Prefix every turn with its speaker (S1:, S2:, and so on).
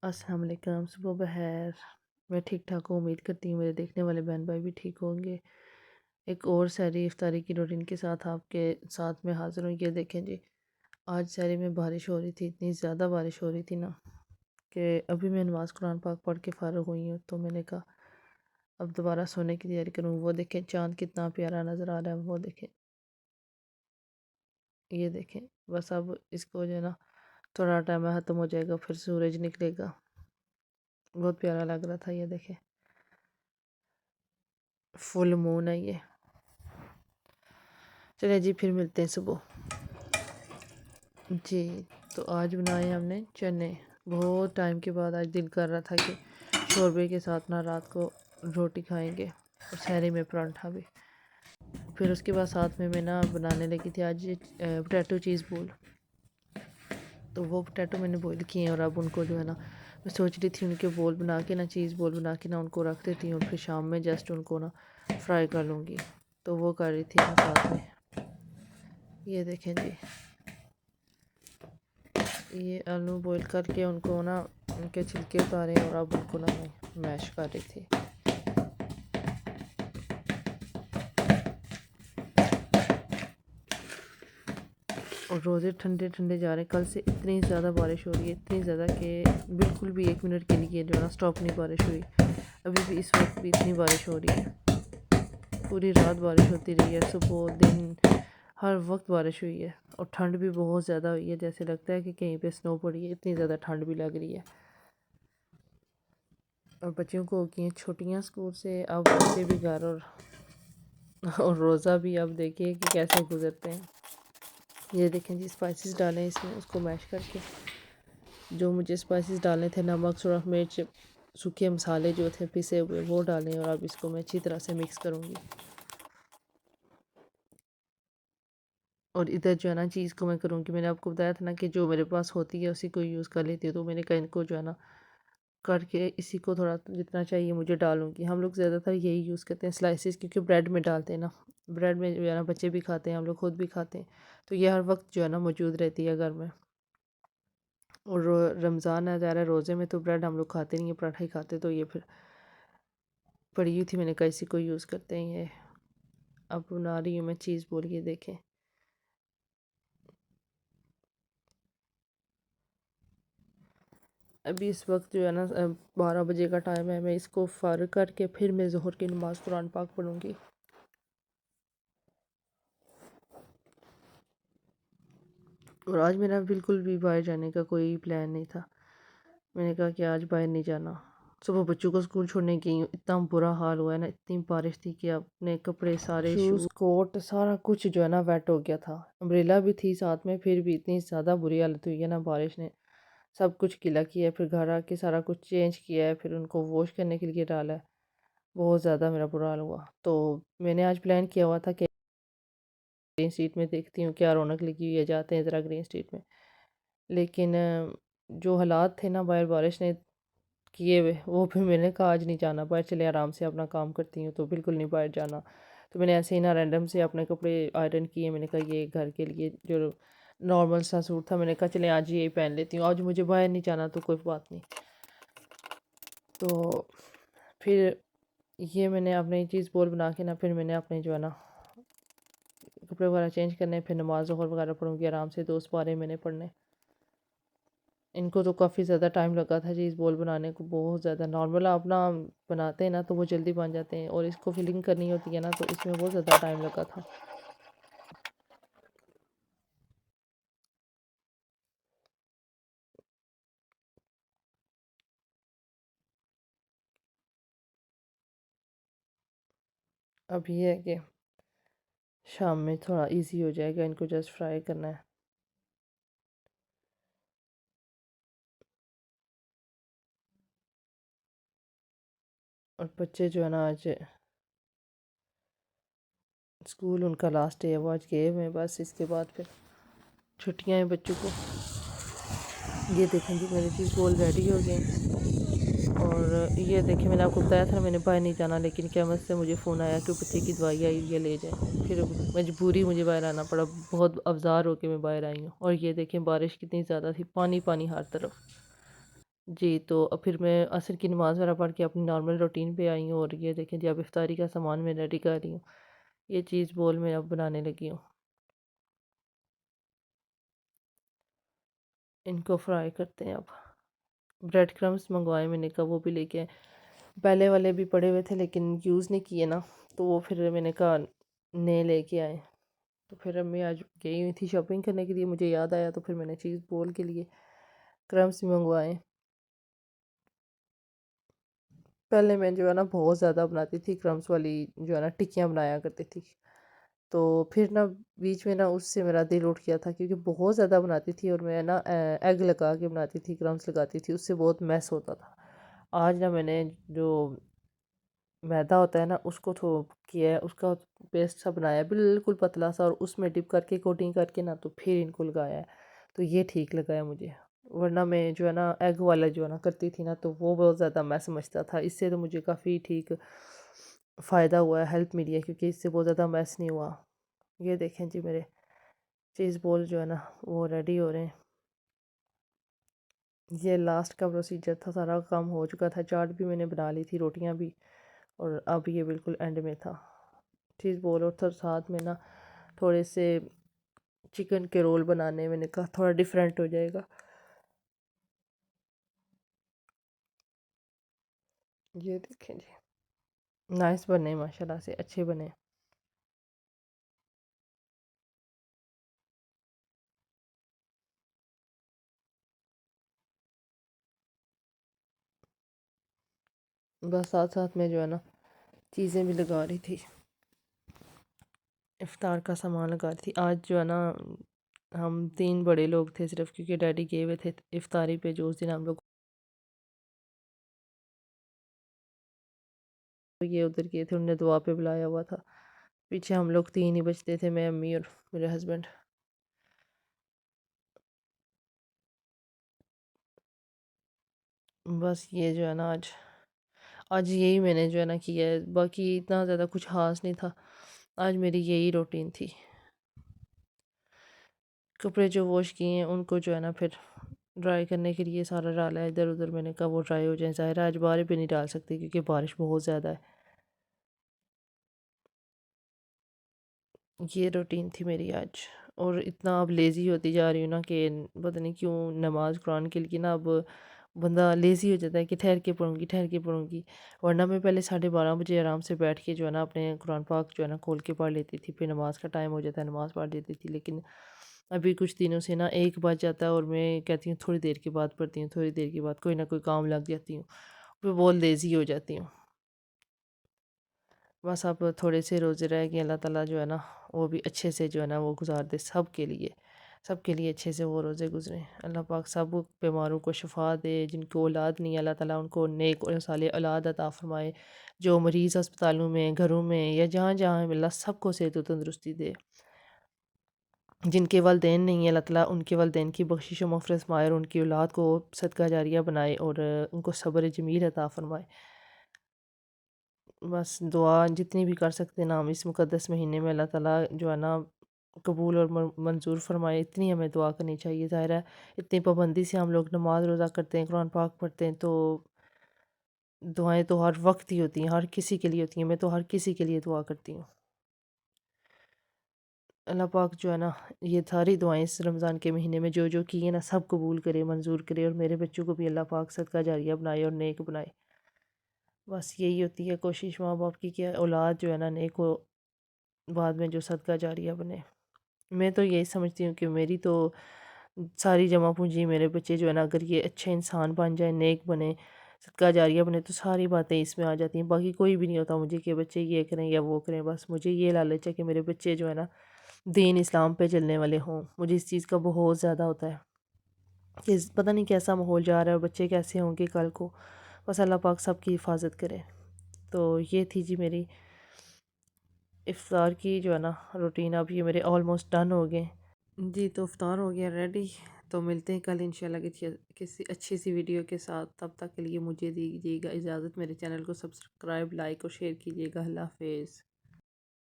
S1: السلام علیکم، صبح بخیر۔ میں ٹھیک ٹھاک ہوں، امید کرتی ہوں میرے دیکھنے والے بہن بھائی بھی ٹھیک ہوں گے۔ ایک اور سحری افطاری کی روٹین کے ساتھ آپ کے ساتھ میں حاضر ہوں۔ یہ دیکھیں جی، آج سحری میں بارش ہو رہی تھی، اتنی زیادہ بارش ہو رہی تھی نا کہ ابھی میں نماز قرآن پاک پڑھ کے فارغ ہوئی ہوں، تو میں نے کہا اب دوبارہ سونے کی تیاری کروں۔ وہ دیکھیں چاند کتنا پیارا نظر آ رہا ہے، وہ دیکھیں، یہ دیکھیں۔ بس اب اس کو جو ہے نا تھوڑا ٹائم ختم ہو جائے گا، پھر سورج نکلے گا۔ بہت پیارا لگ رہا تھا، یہ دیکھیں فل مون ہے یہ۔ چلیں جی، پھر ملتے ہیں صبح۔ جی، تو آج بنائے ہم نے چنے۔ بہت ٹائم کے بعد آج دل کر رہا تھا کہ شوربے کے ساتھ نہ رات کو روٹی کھائیں گے اور سحری میں پراٹھا بھی۔ پھر اس کے بعد ساتھ میں نا بنانے لگی تھی آج پوٹیٹو چیز بول۔ تو وہ پوٹیٹو میں نے بوائل کیے ہیں، اور اب ان کو جو ہے نا میں سوچ رہی تھی ان کے بول بنا کے نا، چیز بول بنا کے نا ان کو رکھ دیتی ہوں، پھر شام میں جسٹ ان کو نا فرائی کر لوں گی۔ تو وہ کر رہی تھی میں ساتھ میں۔ یہ دیکھیں جی، یہ آلو بوائل کر کے ان کو نا ان کے چھلکے اتارے، اور اب ان کو نا میں میش کر رہی تھی۔ اور روزے ٹھنڈے ٹھنڈے جا رہے ہیں۔ کل سے اتنی زیادہ بارش ہو رہی ہے، اتنی زیادہ کہ بالکل بھی 1 منٹ کے لیے جو ہے نا سٹاپ نہیں بارش ہوئی۔ ابھی بھی اس وقت بھی اتنی بارش ہو رہی ہے، پوری رات بارش ہوتی رہی ہے، صبح دن ہر وقت بارش ہوئی ہے، اور ٹھنڈ بھی بہت زیادہ ہوئی ہے، جیسے لگتا ہے کہ کہیں پہ سنو پڑی ہے، اتنی زیادہ ٹھنڈ بھی لگ رہی ہے۔ اور بچوں کو ہو گئی ہیں چھٹیاں اسکول سے، اب بچے بھی گھر، اور روزہ بھی اب دیکھیے کہ کیسے گزرتے ہیں۔ یہ دیکھیں جی، اسپائسز ڈالیں اس میں، اس کو میش کر کے جو مجھے اسپائسز ڈالنے تھے، نمک، سرخ مرچ، سوکھے مسالے جو تھے پسے ہوئے، وہ ڈالیں، اور اب اس کو میں اچھی طرح سے مکس کروں گی۔ اور ادھر جو ہے نا چیز کو میں کروں گی، میں نے آپ کو بتایا تھا نا کہ جو میرے پاس ہوتی ہے اسی کو یوز کر لیتی ہے، تو میں نے کہا ان کو جو ہے نا کر کے اسی کو تھوڑا جتنا چاہیے مجھے ڈالوں گی۔ ہم لوگ زیادہ تر یہی یوز کرتے ہیں سلائسز، کیونکہ بریڈ میں ڈالتے ہیں نا، بریڈ میں جو ہے نا بچے بھی کھاتے ہیں، ہم لوگ خود بھی کھاتے ہیں، تو یہ ہر وقت جو ہے نا موجود رہتی ہے گھر میں۔ اور رمضان آ جا رہا ہے، روزے میں تو بریڈ ہم لوگ کھاتے نہیں ہیں، پراٹھا ہی کھاتے، تو یہ پھر پڑی ہوئی تھی، میں نے کہا اسی کو یوز کرتے ہیں۔ یہ اب بنا رہی ہوں میں چیز بول، یہ دیکھیں۔ ابھی اس وقت جو ہے نا 12 بجے کا ٹائم ہے، میں اس کو فارغ کر کے پھر میں ظہر کی نماز قرآن پاک پڑھوں گی۔ اور آج میرا بالکل بھی باہر جانے کا کوئی پلان نہیں تھا، میں نے کہا کہ آج باہر نہیں جانا۔ صبح بچوں کو اسکول چھوڑنے گئی ہوں، اتنا برا حال ہوا ہے نا، اتنی بارش تھی کہ اپنے کپڑے سارے شوز کوٹ سارا کچھ جو ہے نا ویٹ ہو گیا تھا۔ امبریلا بھی تھی ساتھ میں، پھر بھی اتنی زیادہ بری حالت ہوئی ہے نا، بارش نے سب کچھ گیلا کیا ہے۔ پھر گھر آ کے سارا کچھ چینج کیا ہے، پھر ان کو واش کرنے کے لیے ڈالا ہے، بہت زیادہ میرا برا حال ہوا۔ تو میں نے آج پلان کیا ہوا تھا کہ گرین اسٹریٹ میں دیکھتی ہوں کیا رونق لگی ہوئی ہے، جاتے ہیں ذرا گرین اسٹریٹ میں، لیکن جو حالات تھے نا باہر بارش نے کیے ہوئے، وہ پھر میں نے کہا آج نہیں جانا باہر، چلے آرام سے اپنا کام کرتی ہوں، تو بالکل نہیں باہر جانا۔ تو میں نے ایسے ہی نا رینڈم سے اپنے کپڑے آئرن کیے، میں نے کہا یہ گھر کے لیے جو نارمل سا سوٹ تھا، میں نے کہا چلیں آج یہی پہن لیتی ہوں، آج مجھے باہر نہیں جانا تو کوئی بات نہیں۔ تو پھر یہ میں نے اپنی چیز بول بنا کے نا، پھر میں نے اپنے جو ہے نا کپڑے وغیرہ چینج کرنے، پھر نماز ظہر وغیرہ پڑھوں گی آرام سے، 2 پارے میں نے پڑھنے۔ ان کو تو کافی زیادہ ٹائم لگا تھا چیز بول بنانے کو، بہت زیادہ۔ نارمل اپنا بناتے ہیں نا تو وہ جلدی بن جاتے ہیں، اور اس کو فلنگ کرنی ہوتی ہے نا تو اس میں بہت زیادہ ٹائم لگا تھا۔ اب یہ ہے کہ شام میں تھوڑا ایزی ہو جائے گا، ان کو جسٹ فرائی کرنا ہے۔ اور بچے جو ہے نا آج اسکول ان کا لاسٹ ڈے ہے، وہ آج گئے ہوئے ہیں، بس اس کے بعد پھر چھٹیاں ہیں بچوں کو۔ یہ دیکھیں جی، میری چیز بول ریڈی ہو گئے ہیں۔ اور یہ دیکھیں، میں نے آپ کو بتایا تھا نا میں نے باہر نہیں جانا، لیکن قیامت سے مجھے فون آیا کہ بچے کی دوائی آئی یہ لے جائیں، پھر مجبوری مجھے باہر آنا پڑا، بہت افزار ہو کے میں باہر آئی ہوں۔ اور یہ دیکھیں بارش کتنی زیادہ تھی، پانی پانی ہر طرف۔ جی تو اب پھر میں عصر کی نماز وغیرہ پڑھ کے اپنی نارمل روٹین پہ آئی ہوں، اور یہ دیکھیں جی اب افطاری کا سامان میں ریڈی کر رہی ہوں، یہ چیز بول میں اب بنانے لگی ہوں، ان کو فرائی کرتے ہیں اب۔ بریڈ کرمس منگوائے میں نے کہا وہ بھی لے کے آئے، پہلے والے بھی پڑے ہوئے تھے لیکن یوز نہیں کیے نا، تو وہ پھر میں نے کہا نئے لے کے آئے۔ تو پھر اب میں آج گئی ہوئی تھی شاپنگ کرنے کے لیے، مجھے یاد آیا تو پھر میں نے چیز بول کے لیے کرمس منگوائے۔ پہلے میں جو ہے نا بہت زیادہ بناتی تھی کرمس والی، جو ہے نا ٹکیاں بنایا کرتی تھی، تو پھر نا بیچ میں نا اس سے میرا دل اٹھ گیا تھا کیونکہ بہت زیادہ بناتی تھی، اور میں نا ایگ لگا کے بناتی تھی، کرمس لگاتی تھی، اس سے بہت میس ہوتا تھا۔ آج نا میں نے جو میدا ہوتا ہے نا اس کو کیا ہے، اس کا پیسٹ سا بنایا ہے بالکل پتلا سا، اور اس میں ڈپ کر کے کوٹنگ کر کے نا تو پھر ان کو لگایا ہے، تو یہ ٹھیک لگا ہے مجھے۔ ورنہ میں جو ہے نا ایگ والا جو ہے نا کرتی تھی نا تو وہ بہت زیادہ میں سمجھتا تھا، اس سے تو مجھے کافی ٹھیک فائدہ ہوا ہے، ہیلپ ملی ہے، کیونکہ اس سے بہت زیادہ میس نہیں ہوا۔ یہ دیکھیں جی میرے چیز بول جو ہے نا وہ ریڈی ہو رہے ہیں۔ یہ لاسٹ کا پروسیجر تھا، سارا کام ہو چکا تھا، چاٹ بھی میں نے بنا لی تھی، روٹیاں بھی، اور اب یہ بالکل اینڈ میں تھا۔ چیز بول اور ساتھ میں نا تھوڑے سے چکن کے رول بنانے، میں نے کہا تھوڑا ڈیفرنٹ ہو جائے گا۔ یہ دیکھیں جی نائس بنے، ماشاءاللہ سے اچھے بنے۔ بس ساتھ ساتھ میں جو ہے نا چیزیں بھی لگا رہی تھی، افطار کا سامان لگا رہی تھی۔ آج جو ہے نا ہم 3 بڑے لوگ تھے صرف، کیونکہ ڈیڈی گئے ہوئے تھے افطاری پہ، جو اس دن ہم لوگ یہ ادھر گئے تھے، انہوں نے دعا پہ بلایا ہوا تھا۔ پیچھے ہم لوگ 3 ہی بچتے تھے، میں، امی اور میرے ہسبینڈ۔ بس یہ جو ہے نا آج یہی میں نے جو ہے نا کیا ہے، باقی اتنا زیادہ کچھ خاص نہیں تھا، آج میری یہی روٹین تھی۔ کپڑے جو واش کیے ہیں ان کو جو ہے نا پھر ڈرائی کرنے کے لیے سارا ڈالا ہے ادھر ادھر، میں نے کہا وہ ڈرائی ہو جائیں، ظاہر ہے آج باہر بھی نہیں ڈال سکتی کیونکہ بارش بہت زیادہ ہے۔ یہ روٹین تھی میری آج، اور اتنا اب لیزی ہوتی جا رہی ہوں نا کہ پتہ نہیں کیوں، نماز قرآن کے لیے نا اب بندہ لیزی ہو جاتا ہے کہ ٹھہر کے پڑھوں گی، ٹھہر کے پڑھوں گی، ورنہ میں پہلے 12:30 بجے آرام سے بیٹھ کے جو ہے نا اپنے قرآن پاک جو ہے نا کھول کے پڑھ لیتی تھی، پھر نماز کا ٹائم ہو جاتا ہے نماز پڑھ لیتی تھی، لیکن ابھی کچھ دنوں سے نا 1 بج جاتا ہے، اور میں کہتی ہوں تھوڑی دیر کے بعد پڑھتی ہوں، تھوڑی دیر کے بعد کوئی نہ کوئی کام لگ جاتی ہوں، پھر بہت لیزی ہو جاتی ہوں۔ بس اب تھوڑے سے روزے رہ گئے، اللہ تعالیٰ جو ہے نا وہ بھی اچھے سے جو ہے نا وہ گزار دے سب کے لیے اچھے سے وہ روزے گزریں، اللہ پاک سب بیماروں کو شفا دے، جن کو اولاد نہیں اللہ تعالیٰ ان کو نیک اور صالح اولاد عطا فرمائے، جو مریض ہسپتالوں میں، گھروں میں، یا جہاں جہاں ہیں، اللہ سب کو صحت و تندرستی دے، جن کے والدین نہیں ہیں اللہ تعالیٰ ان کے والدین کی بخشش و مغفرت فرمائے، اور ان کی اولاد کو صدقہ جاریہ بنائے، اور ان کو صبر جمیل عطا فرمائے۔ بس دعا جتنی بھی کر سکتے ہیں نا ہم اس مقدس مہینے میں، اللہ تعالیٰ جو ہے نا قبول اور منظور فرمائے، اتنی ہمیں دعا کرنی چاہیے۔ ظاہر ہے اتنی پابندی سے ہم لوگ نماز روزہ کرتے ہیں، قرآن پاک پڑھتے ہیں، تو دعائیں تو ہر وقت ہی ہوتی ہیں، ہر کسی کے لیے ہوتی ہیں، میں تو ہر کسی کے لیے دعا کرتی ہوں۔ اللہ پاک جو ہے نا یہ ساری دعائیں اس رمضان کے مہینے میں جو جو کی ہیں نا سب قبول کرے، منظور کرے، اور میرے بچوں کو بھی اللہ پاک صدقہ جاریہ بنائے اور نیک بنائے۔ بس یہی ہوتی ہے کوشش ماں باپ کی کہ اولاد جو ہے نا نیک ہو، بعد میں جو صدقہ جاریہ بنے۔ میں تو یہی سمجھتی ہوں کہ میری تو ساری جمع پونجی میرے بچے جو ہے نا اگر یہ اچھے انسان بن جائیں، نیک بنے، صدقہ جاریہ بنے، تو ساری باتیں اس میں آ جاتی ہیں، باقی کوئی بھی نہیں ہوتا مجھے کہ بچے یہ کریں یا وہ کریں، بس مجھے یہ لالچ ہے کہ میرے بچے جو ہے نا دین اسلام پہ چلنے والے ہوں، مجھے اس چیز کا بہت زیادہ ہوتا ہے کہ پتہ نہیں کیسا ماحول جا رہا ہے اور بچے کیسے ہوں گے کل کو، بس اللہ پاک سب کی حفاظت کرے۔ تو یہ تھی جی میری افطار کی جو ہے نا روٹین، اب یہ میرے آلموسٹ ڈن ہو گئے جی، تو افطار ہو گیا ریڈی، تو ملتے ہیں کل انشاءاللہ کسی اچھی سی ویڈیو کے ساتھ، تب تک کے لیے مجھے دیجیے گا اجازت، میرے چینل کو سبسکرائب، لائک اور شیئر کیجیے گا۔ اللہ حافظ۔